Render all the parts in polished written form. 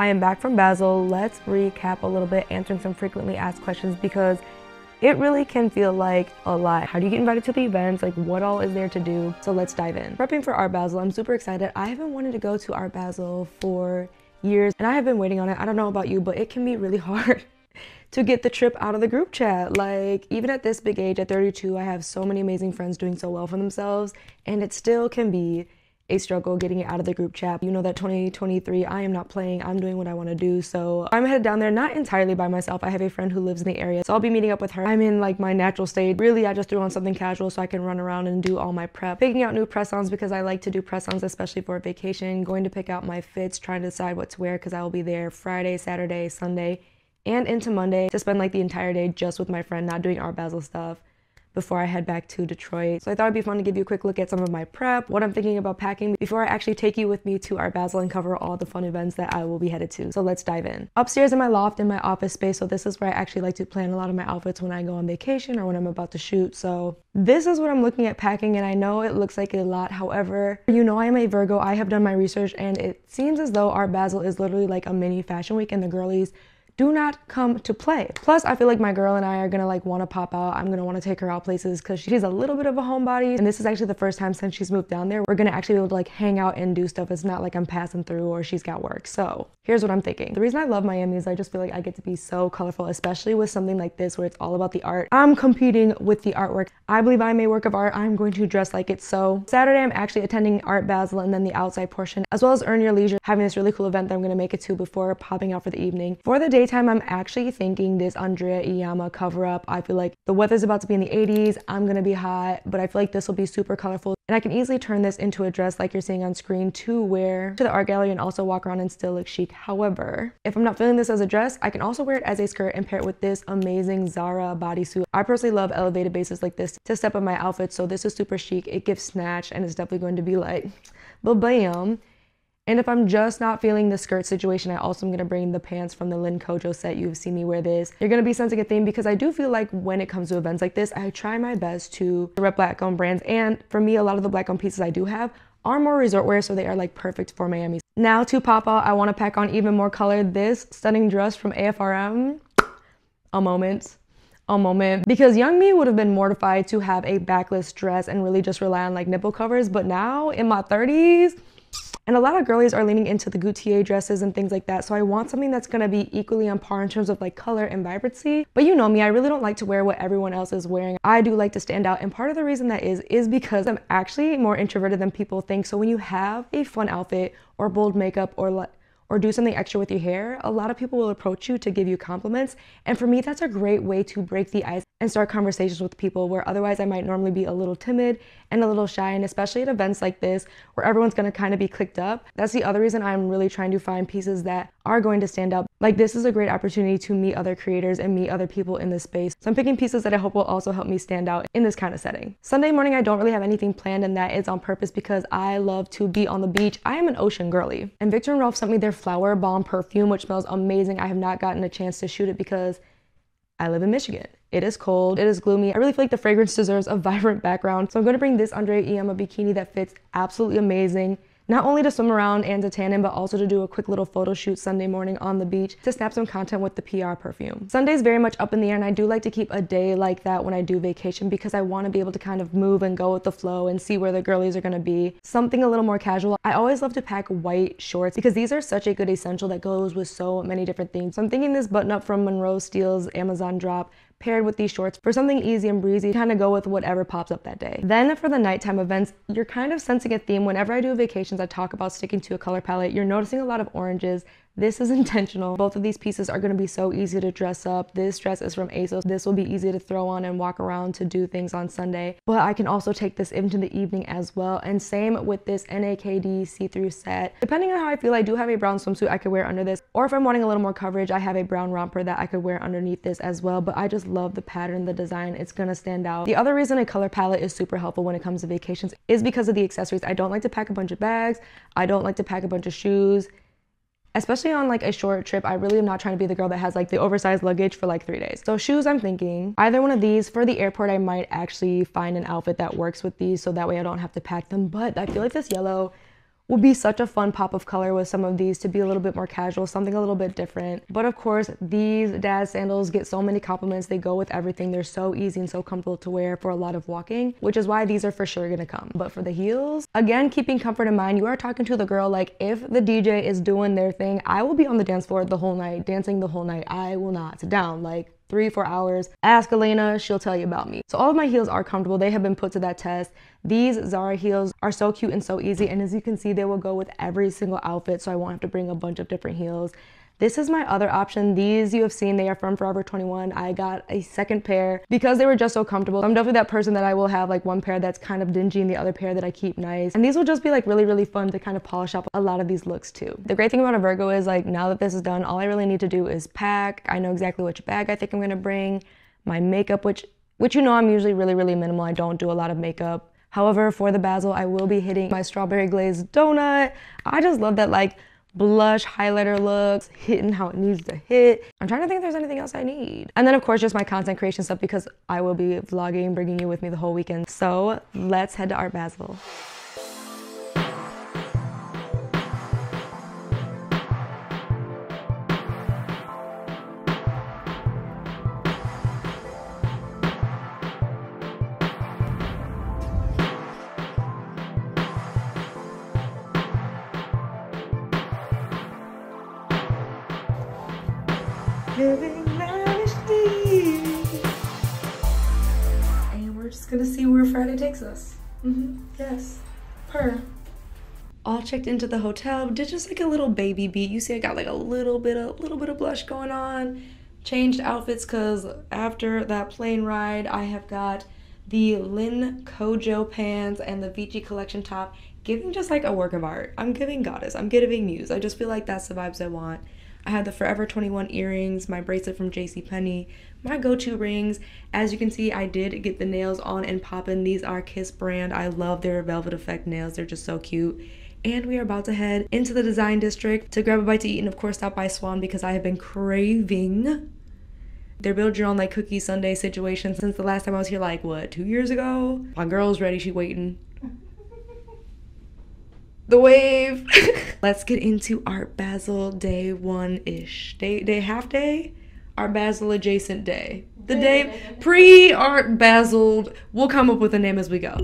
I am back from Basel. Let's recap a little bit, answering some frequently asked questions because it really can feel like a lot. How do you get invited to the events? Like, what all is there to do? So let's dive in. Prepping for Art Basel, I'm super excited. I have been wanting to go to Art Basel for years and I have been waiting on it. I don't know about you, but it can be really hard to get the trip out of the group chat. Like, even at this big age, at 32, I have so many amazing friends doing so well for themselves, and it still can be a struggle getting it out of the group chat. You know that 2023, I am not playing, I'm doing what I want to do. So I'm headed down there, not entirely by myself. I have a friend who lives in the area, so I'll be meeting up with her. I'm in like my natural state. Really, I just threw on something casual so I can run around and do all my prep. Picking out new press-ons because I like to do press-ons, especially for a vacation. Going to pick out my fits, trying to decide what to wear because I will be there Friday, Saturday, Sunday, and into Monday to spend like the entire day just with my friend, not doing Art Basel stuff before I head back to Detroit. So I thought it'd be fun to give you a quick look at some of my prep, what I'm thinking about packing before I actually take you with me to Art Basel and cover all the fun events that I will be headed to. So let's dive in. Upstairs in my loft in my office space, so this is where I actually like to plan a lot of my outfits when I go on vacation or when I'm about to shoot. So this is what I'm looking at packing, and I know it looks like a lot. However, you know I am a Virgo. I have done my research and it seems as though Art Basel is literally like a mini fashion week and the girlies do not come to play. Plus, I feel like my girl and I are gonna like wanna pop out. I'm gonna wanna take her out places because she's a little bit of a homebody. And this is actually the first time since she's moved down there, we're gonna actually be able to like hang out and do stuff. It's not like I'm passing through or she's got work. So here's what I'm thinking. The reason I love Miami is I just feel like I get to be so colorful, especially with something like this where it's all about the art. I'm competing with the artwork. I believe I'm a work of art. I'm going to dress like it. So Saturday, I'm actually attending Art Basel and then the outside portion, as well as Earn Your Leisure, having this really cool event that I'm gonna make it to before popping out for the evening. For the daytime, I'm actually thinking this Andrea Iyama cover up. I feel like the weather's about to be in the 80s. I'm gonna be hot, but I feel like this will be super colorful. And I can easily turn this into a dress like you're seeing on screen to wear to the art gallery and also walk around and still look chic. However, if I'm not feeling this as a dress, I can also wear it as a skirt and pair it with this amazing Zara bodysuit. I personally love elevated bases like this to step up my outfit. So this is super chic. It gives snatch and it's definitely going to be like, ba-bam. And if I'm just not feeling the skirt situation, I also am going to bring the pants from the Lynn Kojo set. You've seen me wear this. You're going to be sensing a theme because I do feel like when it comes to events like this, I try my best to rep black owned brands. And for me, a lot of the black owned pieces I do have are more resort wear, so they are like perfect for Miami. Now to pop out, I want to pack on even more color. This stunning dress from AFRM, a moment. Because young me would have been mortified to have a backless dress and really just rely on like nipple covers. But now in my 30s, and a lot of girlies are leaning into the Gautier dresses and things like that. So I want something that's gonna be equally on par in terms of like color and vibrancy. But you know me, I really don't like to wear what everyone else is wearing. I do like to stand out. And part of the reason that is because I'm actually more introverted than people think. So when you have a fun outfit or bold makeup or do something extra with your hair, a lot of people will approach you to give you compliments. And for me, that's a great way to break the ice and start conversations with people where otherwise I might normally be a little timid and a little shy. And especially at events like this where everyone's gonna kind of be clicked up. That's the other reason I'm really trying to find pieces that are going to stand out. Like, this is a great opportunity to meet other creators and meet other people in this space. So I'm picking pieces that I hope will also help me stand out in this kind of setting. Sunday morning, I don't really have anything planned, and that is on purpose because I love to be on the beach. I am an ocean girly. And Victor and Rolf sent me their Flower Bomb perfume, which smells amazing. I have not gotten a chance to shoot it because I live in Michigan. It is cold, it is gloomy. I really feel like the fragrance deserves a vibrant background. So I'm gonna bring this Andrea Iyama bikini that fits absolutely amazing. Not only to swim around and to tan in, but also to do a quick little photo shoot Sunday morning on the beach to snap some content with the PR perfume. Sunday's very much up in the air, and I do like to keep a day like that when I do vacation because I want to be able to kind of move and go with the flow and see where the girlies are going to be. Something a little more casual. I always love to pack white shorts because these are such a good essential that goes with so many different things. So I'm thinking this button up from Monroe Steele's Amazon drop paired with these shorts for something easy and breezy, kind of go with whatever pops up that day. Then for the nighttime events, you're kind of sensing a theme. Whenever I do vacations, I talk about sticking to a color palette. You're noticing a lot of oranges. This is intentional. Both of these pieces are going to be so easy to dress up. This dress is from ASOS. This will be easy to throw on and walk around to do things on Sunday. But I can also take this into the evening as well. And same with this NAKD see-through set. Depending on how I feel, I do have a brown swimsuit I could wear under this. Or if I'm wanting a little more coverage, I have a brown romper that I could wear underneath this as well. But I just love the pattern, the design. It's going to stand out. The other reason a color palette is super helpful when it comes to vacations is because of the accessories. I don't like to pack a bunch of bags. I don't like to pack a bunch of shoes. Especially on like a short trip, I really am not trying to be the girl that has like the oversized luggage for like 3 days. So shoes, I'm thinking either one of these. For the airport, I might actually find an outfit that works with these so that way I don't have to pack them. But I feel like this yellow would be such a fun pop of color with some of these to be a little bit more casual, something a little bit different. But of course, these dad sandals get so many compliments. They go with everything. They're so easy and so comfortable to wear for a lot of walking, which is why these are for sure gonna come. But for the heels, again, keeping comfort in mind, you are talking to the girl. Like, if the DJ is doing their thing, I will be on the dance floor the whole night, dancing the whole night. I will not sit down. Like, 3-4 hours. Ask Elena, she'll tell you about me. So all of my heels are comfortable. They have been put to that test. These Zara heels are so cute and so easy, and as you can see, they will go with every single outfit, so I won't have to bring a bunch of different heels. This is my other option. These you have seen, they are from Forever 21. I got a second pair because they were just so comfortable. I'm definitely that person that I will have like one pair that's kind of dingy and the other pair that I keep nice. And these will just be like really, really fun to kind of polish up a lot of these looks too. The great thing about a Virgo is like, now that this is done, all I really need to do is pack. I know exactly which bag I think I'm gonna bring, my makeup, which you know I'm usually really, really minimal. I don't do a lot of makeup. However, for the Basel, I will be hitting my strawberry glazed donut. I just love that like blush highlighter looks, hitting how it needs to hit. I'm trying to think if there's anything else I need. And then of course, just my content creation stuff because I will be vlogging, bringing you with me the whole weekend. So let's head to Art Basel. Living lavishly. And we're just gonna see where Friday takes us. Yes, all checked into the hotel. Did just like a little baby beat. You see I got like a little bit of blush going on. Changed outfits because after that plane ride, I have got the Lynn Kojo pants and the Vici collection top, giving just like a work of art. I'm giving goddess, I'm giving muse. I just feel like that's the vibes I want. I had the Forever 21 earrings, my bracelet from JCPenney, my go-to rings. As you can see, I did get the nails on and poppin'. These are Kiss brand. I love their velvet effect nails. They're just so cute. And we are about to head into the design district to grab a bite to eat and of course stop by Swan because I have been craving their build your own like cookie sundae situation since the last time I was here, like what, 2 years ago? My girl's ready, she waiting. The wave. Let's get into Art Basel day one-ish. Day half day? Art Basel adjacent day. The day pre-Art Basel. We'll come up with a name as we go.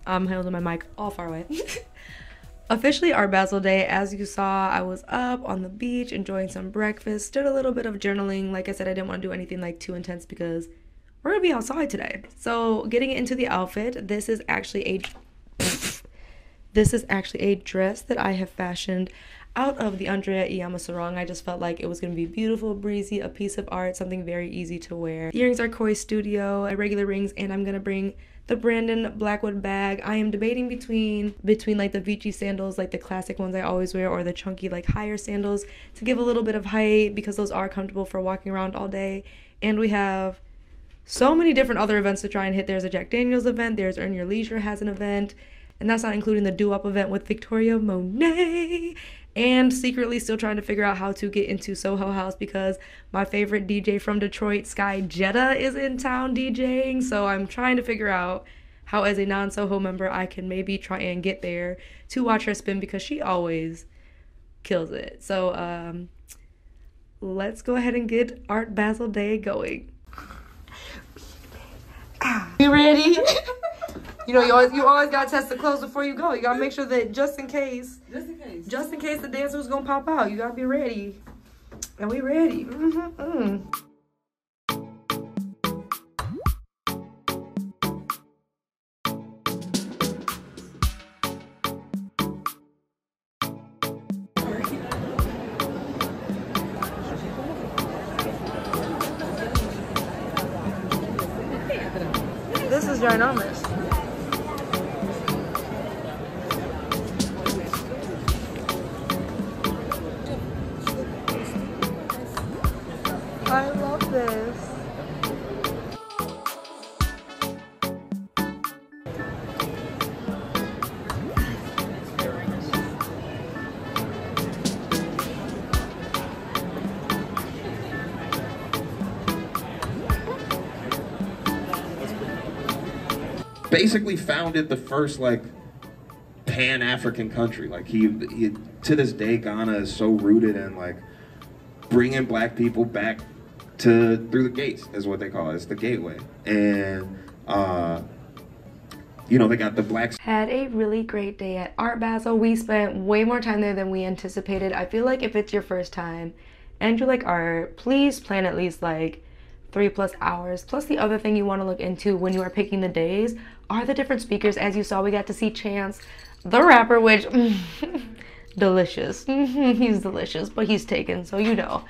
I'm holding my mic all far away. Officially Art Basel day. As you saw, I was up on the beach enjoying some breakfast, did a little bit of journaling. Like I said, I didn't want to do anything like too intense because we're gonna be outside today. So getting into the outfit, this is actually a dress that I have fashioned out of the Andrea Iyama sarong. I just felt like it was going to be beautiful, breezy, a piece of art, something very easy to wear. The earrings are Koi Studio, regular rings, and I'm going to bring the Brandon Blackwood bag. I am debating between like the Vici sandals, like the classic ones I always wear, or the chunky like higher sandals to give a little bit of height because those are comfortable for walking around all day. And we have so many different other events to try and hit. There's a Jack Daniels event, there's Earn Your Leisure has an event, and that's not including the Do Up event with Victoria Monet. and secretly still trying to figure out how to get into Soho House because my favorite DJ from Detroit, Sky Jetta, is in town DJing. So I'm trying to figure out how, as a non-Soho member, I can maybe try and get there to watch her spin because she always kills it. So let's go ahead and get Art Basel Day going. You ready? You know, you always gotta test the clothes before you go. You gotta make sure that just in case the dancer was gonna pop out, you gotta be ready. And we ready. This is ginormous. I love this. Basically founded the first like Pan-African country. Like he to this day, Ghana is so rooted in like bringing black people back to through the gates is what they call it. It's the gateway. And you know, they got the blacks. Had a really great day at Art Basel. We spent way more time there than we anticipated. I feel like if it's your first time and you like art, please plan at least like 3+ hours. Plus the other thing you want to look into when you are picking the days are the different speakers. As you saw, we got to see Chance the rapper, which delicious. He's delicious, but he's taken, so you know,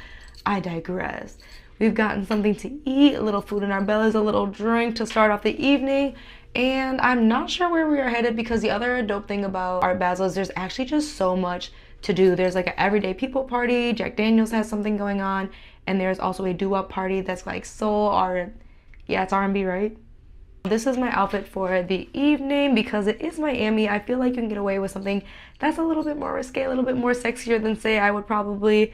I digress. We've gotten something to eat, a little food in our bellies, a little drink to start off the evening, and I'm not sure where we are headed because the other dope thing about Art Basel is there's actually just so much to do. There's like an everyday people party, Jack Daniels has something going on, and there's also a doo-wop party that's like soul or yeah, it's R&B, right? This is my outfit for the evening because it is Miami. I feel like you can get away with something that's a little bit more risque, a little bit more sexier than say I would probably,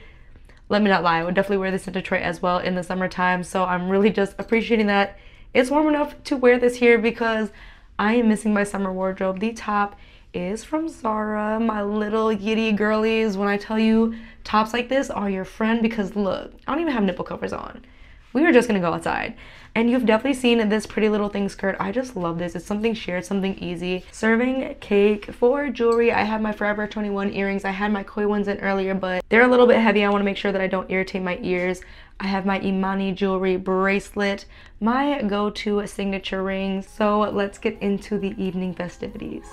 let me not lie, I would definitely wear this in Detroit as well in the summertime. So I'm really just appreciating that it's warm enough to wear this here because I am missing my summer wardrobe. The top is from Zara, my little yitty girlies. When I tell you tops like this are your friend, because look, I don't even have nipple covers on. We were just gonna go outside. And you've definitely seen this pretty little thing skirt. I just love this. It's something shared, something easy. Serving cake. For jewelry, I have my Forever 21 earrings. I had my koi ones in earlier, but they're a little bit heavy. I want to make sure that I don't irritate my ears. I have my Imani jewelry bracelet, my go-to signature rings. So let's get into the evening festivities.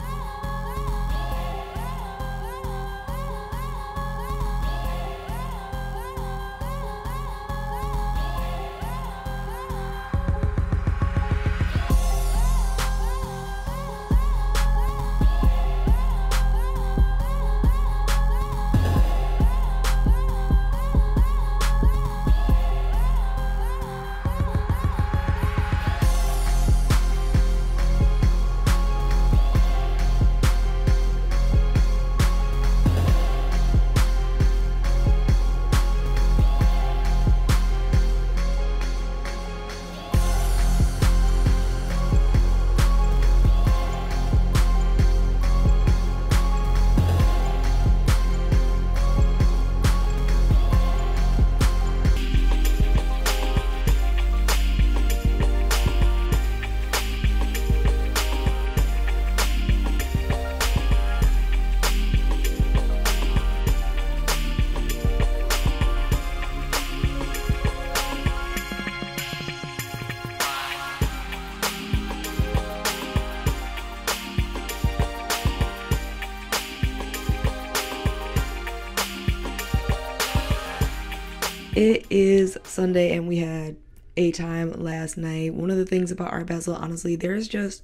It is Sunday and we had a time last night. One of the things about Art Basel, honestly, there's just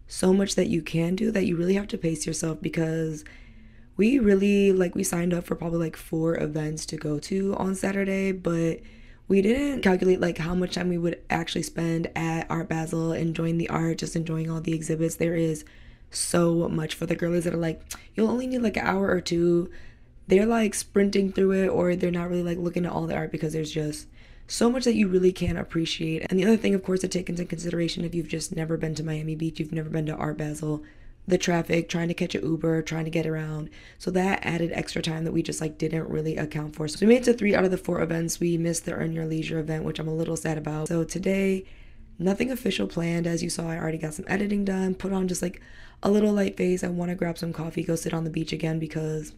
so much that you can do that you really have to pace yourself, because we really, like, we signed up for probably like 4 events to go to on Saturday, but we didn't calculate like how much time we would actually spend at Art Basel enjoying the art, just enjoying all the exhibits. There is so much for the girlies that are like, you'll only need like an hour or two. they're like sprinting through it, or they're not really like looking at all the art because there's just so much that you really can't appreciate. And the other thing, of course, to take into consideration, if you've just never been to Miami Beach, you've never been to Art Basel, the traffic, trying to catch an Uber, trying to get around. So that added extra time that we just like didn't really account for. So we made it to 3 out of the 4 events. We missed the Earn Your Leisure event, which I'm a little sad about. So today, nothing official planned. As you saw, I already got some editing done, put on just like a little light face. I want to grab some coffee, go sit on the beach again because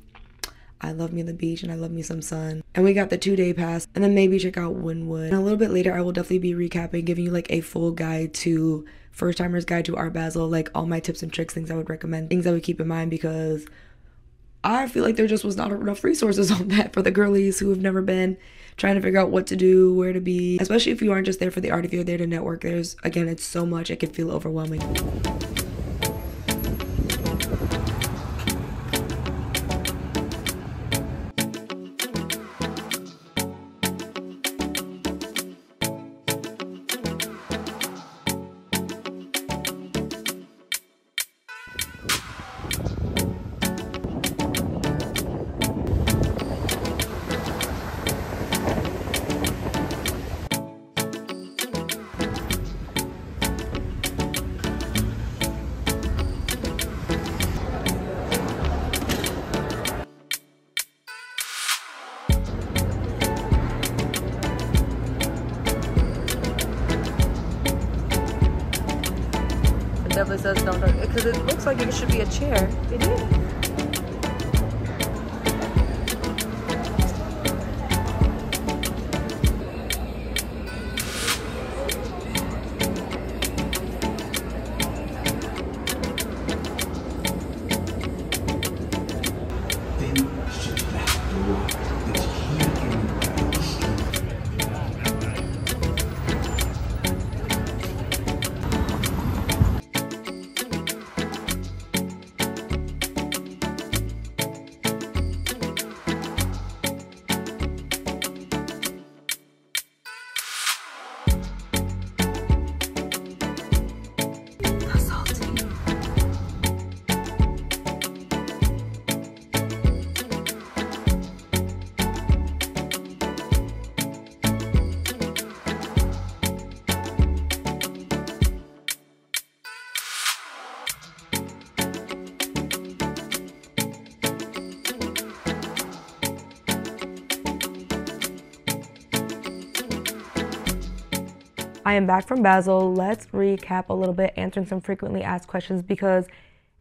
I love me the beach and I love me some sun. And we got the 2-day pass, and then maybe check out Wynwood. And a little bit later, I will definitely be recapping, giving you like a full guide to first timers guide to Art Basel, like all my tips and tricks, things I would recommend, things I would keep in mind, because I feel like there just was not enough resources on that for the girlies who have never been, trying to figure out what to do, where to be, especially if you aren't just there for the art, if you're there to network. There's, again, it's so much, it can feel overwhelming. Definitely says don't, because it looks like it should be a chair. It is. I am back from Basel. Let's recap a little bit, answering some frequently asked questions, because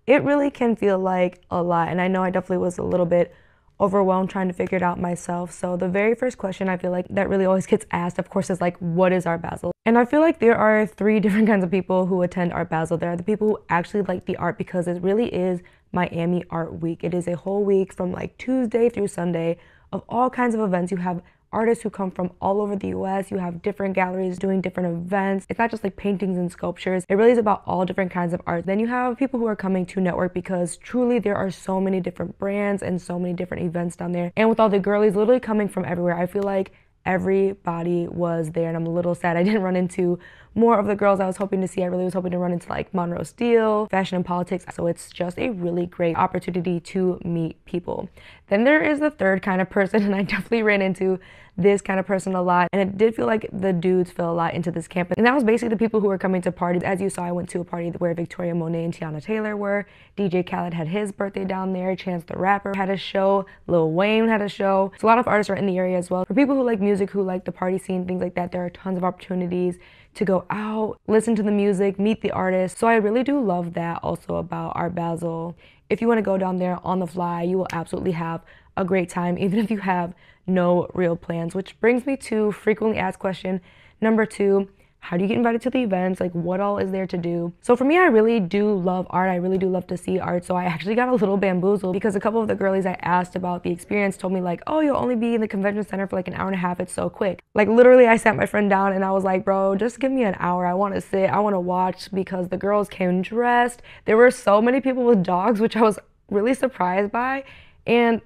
it really can feel like a lot. And I know I definitely was a little bit overwhelmed trying to figure it out myself. So the very first question I feel like that really always gets asked, of course, is like, what is Art Basel? And I feel like there are 3 different kinds of people who attend Art Basel. There are the people who actually like the art because it really is Miami Art Week. It is a whole week from like Tuesday through Sunday of all kinds of events. You have artists who come from all over the US. You have different galleries doing different events. It's not just like paintings and sculptures. It really is about all different kinds of art. Then you have people who are coming to network because truly there are so many different brands and so many different events down there. And with all the girlies literally coming from everywhere, I feel like everybody was there, and I'm a little sad I didn't run into more of the girls I was hoping to see. I really was hoping to run into like Monroe Steele, fashion and politics. So it's just a really great opportunity to meet people. Then there is the third kind of person, and I definitely ran into this kind of person a lot, and it did feel like the dudes fell a lot into this camp, and that was basically the people who were coming to parties. As you saw, I went to a party where Victoria Monet and Tiana Taylor were. DJ Khaled had his birthday down there. Chance the Rapper had a show. Lil Wayne had a show. So a lot of artists are in the area as well. For people who like music, who like the party scene, things like that, there are tons of opportunities to go out, listen to the music, meet the artists. So I really do love that also about Art Basel. If you want to go down there on the fly, you will absolutely have a great time, even if you have no real plans. Which brings me to frequently asked question number 2. How do you get invited to the events? Like, what all is there to do? So for me, I really do love art. I really do love to see art. So I actually got a little bamboozled because a couple of the girlies I asked about the experience told me like, oh, you'll only be in the convention center for like an hour and a half. It's so quick. Like literally, I sat my friend down and I was like, bro, just give me an hour. I want to sit, I want to watch, because the girls came dressed. There were so many people with dogs, which I was really surprised by. And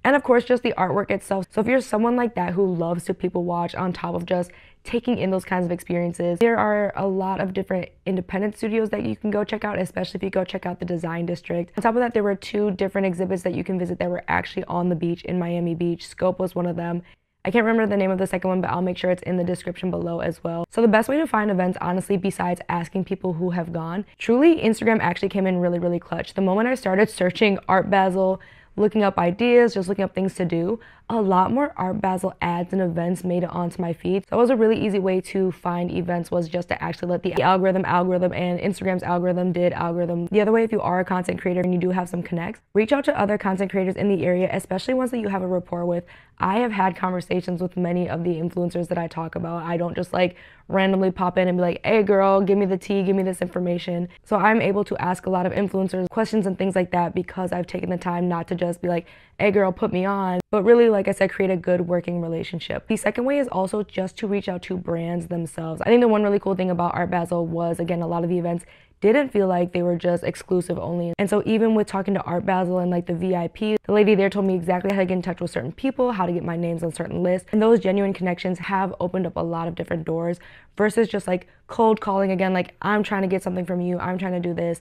of course, just the artwork itself. So if you're someone like that who loves to people watch on top of just taking in those kinds of experiences. There are a lot of different independent studios that you can go check out, especially if you go check out the Design District. On top of that, there were 2 different exhibits that you can visit that were actually on the beach in Miami Beach. Scope was one of them. I can't remember the name of the second one, but I'll make sure it's in the description below as well. So the best way to find events, honestly, besides asking people who have gone, truly Instagram actually came in really, really clutch. The moment I started searching Art Basel, looking up ideas, just looking up things to do, a lot more Art Basel ads and events made it onto my feed. So that was a really easy way to find events, was just to actually let the algorithm and Instagram's algorithm. The other way, if you are a content creator and you do have some connects, reach out to other content creators in the area, especially ones that you have a rapport with. I have had conversations with many of the influencers that I talk about. I don't just like randomly pop in and be like, hey girl, give me the tea, give me this information. So I'm able to ask a lot of influencers questions and things like that because I've taken the time not to just be like, hey girl, put me on, but really, like I said, create a good working relationship. The second way is also just to reach out to brands themselves. I think the one really cool thing about Art Basel was, again, a lot of the events didn't feel like they were just exclusive only. And so even with talking to Art Basel and like the VIP, the lady there told me exactly how to get in touch with certain people, how to get my names on certain lists. And those genuine connections have opened up a lot of different doors versus just like cold calling, again, like I'm trying to get something from you, I'm trying to do this.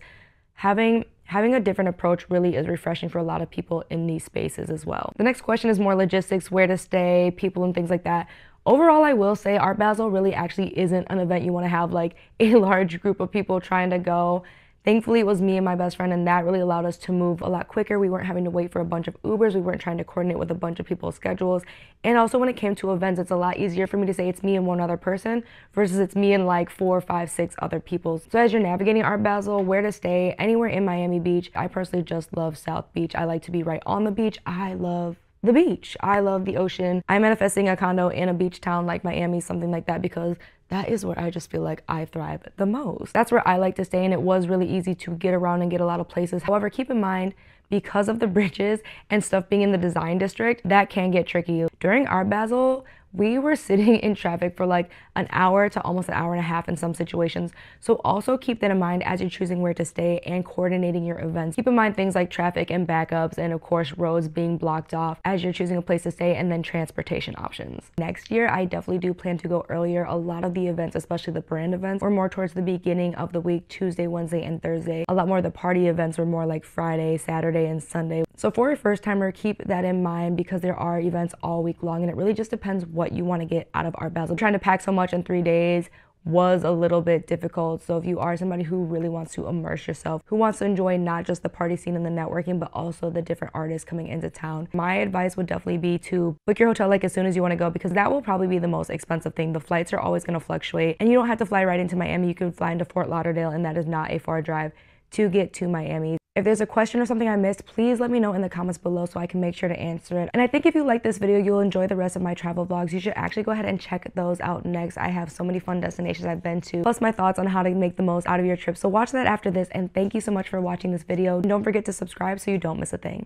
Having a different approach really is refreshing for a lot of people in these spaces as well. The next question is more logistics, where to stay, people and things like that. Overall, I will say Art Basel really actually isn't an event you want to have like a large group of people trying to go. Thankfully, it was me and my best friend, and that really allowed us to move a lot quicker. We weren't having to wait for a bunch of Ubers. We weren't trying to coordinate with a bunch of people's schedules. And also when it came to events, it's a lot easier for me to say it's me and one other person versus it's me and like 4, 5, 6 other people. So as you're navigating Art Basel, where to stay, anywhere in Miami Beach, I personally just love South Beach. I like to be right on the beach. I love the beach. I love the ocean. I'm manifesting a condo in a beach town like Miami, something like that, because that is where I just feel like I thrive the most. That's where I like to stay, and it was really easy to get around and get a lot of places. However, keep in mind, because of the bridges and stuff being in the Design District, that can get tricky. During Art Basel, we were sitting in traffic for like an hour to almost an hour and a half in some situations. So also keep that in mind as you're choosing where to stay and coordinating your events. Keep in mind things like traffic and backups, and of course roads being blocked off as you're choosing a place to stay, and then transportation options. Next year, I definitely do plan to go earlier. A lot of the events, especially the brand events, were more towards the beginning of the week, Tuesday, Wednesday, and Thursday. A lot more of the party events were more like Friday, Saturday, and Sunday. So for a first timer, keep that in mind because there are events all week long, and it really just depends what you want to get out of Art Basel. Trying to pack so much in 3 days was a little bit difficult. So if you are somebody who really wants to immerse yourself, who wants to enjoy not just the party scene and the networking, but also the different artists coming into town, my advice would definitely be to book your hotel like as soon as you want to go, because that will probably be the most expensive thing. The flights are always going to fluctuate, and you don't have to fly right into Miami. You can fly into Fort Lauderdale, and that is not a far drive to get to Miami. If there's a question or something I missed, please let me know in the comments below so I can make sure to answer it. And I think if you like this video, you'll enjoy the rest of my travel vlogs. You should actually go ahead and check those out next. I have so many fun destinations I've been to, plus my thoughts on how to make the most out of your trip. So watch that after this, and thank you so much for watching this video. Don't forget to subscribe so you don't miss a thing.